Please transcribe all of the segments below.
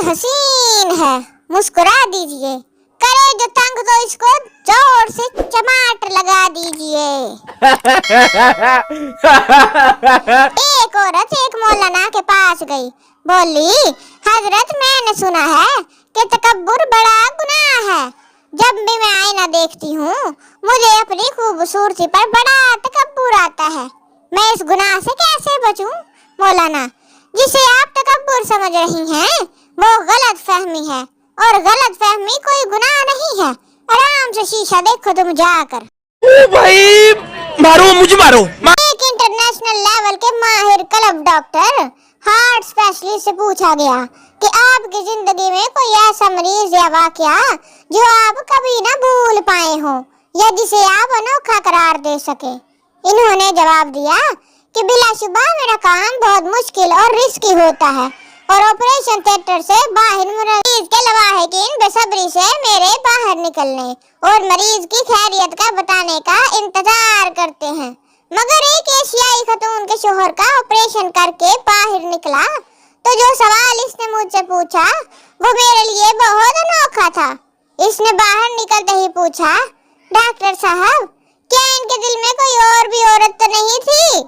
हसीन है, मुस्कुरा दीजिए। करे जो तंग तो इसको जोर से चमाट लगा दीजिए। एक औरत एक मौलाना के पास गई, बोली, हजरत मैंने सुना है कि तकब्बुर बड़ा गुनाह है। जब भी मैं आईना देखती हूँ मुझे अपनी खूबसूरती पर बड़ा तकब्बुर आता है। मैं इस गुनाह से कैसे बचूं? मौलाना, जिसे आप तकब्बुर समझ रही हैं वो गलत फहमी है, और गलत फहमी कोई गुनाह नहीं है। आराम से शीशा देखो तुम जाकर। ओ भाई, मारो मुझे मारो। एक इंटरनेशनल लेवल के माहिर क्लब डॉक्टर हार्ट स्पेशलिस्ट से पूछा गया कि आपकी जिंदगी में कोई ऐसा मरीज या वाकया जो आप कभी ना भूल पाए हो या जिसे आप अनोखा करार दे सके। इन्होंने जवाब दिया कि बिलाशुबा मेरा काम बहुत मुश्किल और रिस्की होता है, और ऑपरेशन थिएटर से बाहर मरीज के लवाहिकीन बेसब्री से मेरे बाहर निकलने और मरीज की खैरियत का बताने का इंतजार करते हैं। मगर एक एशियाई खतून के शोहर का ऑपरेशन करके बाहर निकला तो जो सवाल इसने मुझसे पूछा वो मेरे लिए बहुत अनोखा था। इसने बाहर निकलते ही पूछा, डॉक्टर साहब, क्या इनके दिल में कोई और भी औरत तो नहीं थी?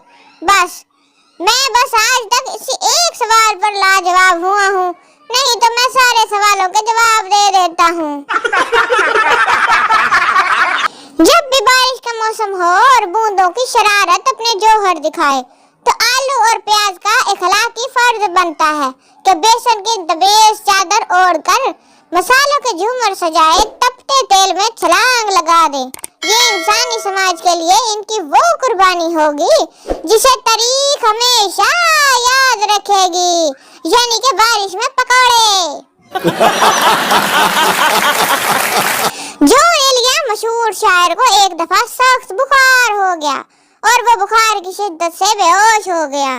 मैं बस आज तक इसी एक सवाल पर लाजवाब हुआ हूँ, नहीं तो मैं सारे सवालों के जवाब दे देता हूँ। जब भी बारिश का मौसम हो और बूंदों की शरारत अपने जौहर दिखाए तो आलू और प्याज का इखलाकी फर्ज बनता है कि बेसन की दबेश चादर ओढ़कर मसालों के झूमर सजाए तपते तेल में छलांग लगा दे। ये इंसानी समाज के लिए इनकी वो कुर्बानी होगी जिसे तारीख हमेशा याद रखेगी, यानी कि बारिश में पकौड़े। जॉन एलिया मशहूर शायर को एक दफा सख्त बुखार हो गया और वो बुखार की शिद्दत से बेहोश हो गया।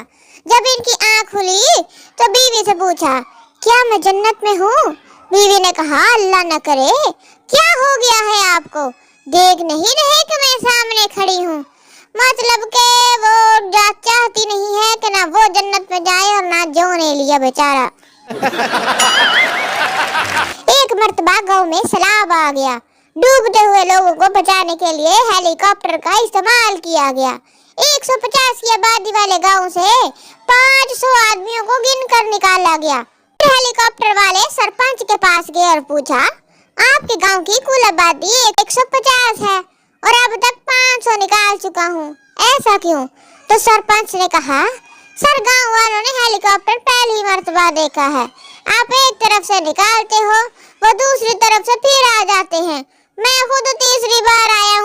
जब इनकी आंख खुली तो बीवी से पूछा, क्या मैं जन्नत में हूँ? बीवी ने कहा, अल्लाह न करे, क्या हो गया है आपको? देख नहीं रहे कि मैं सामने खड़ी हूँ? मतलब के वो चाहती नहीं है कि ना वो जन्नत में जाए और ना जॉन एलिया बेचारा। एक मर्तबा गांव में सैलाब आ गया। डूबते हुए लोगों को बचाने के लिए हेलीकॉप्टर का इस्तेमाल किया गया। 150 की आबादी वाले गांव से 500 आदमियों को गिनकर निकाला गया। हेलीकॉप्टर वाले सरपंच के पास गए और पूछा, आपके गांव की कुल आबादी 150 है और अब तक 500 निकाल चुका हूँ, ऐसा क्यों? तो सरपंच ने कहा, सर गांव वालों ने हेलीकॉप्टर पहली मर्तबा देखा है। आप एक तरफ से निकालते हो, वो दूसरी तरफ से फिर आ जाते हैं। मैं खुद तीसरी बार आया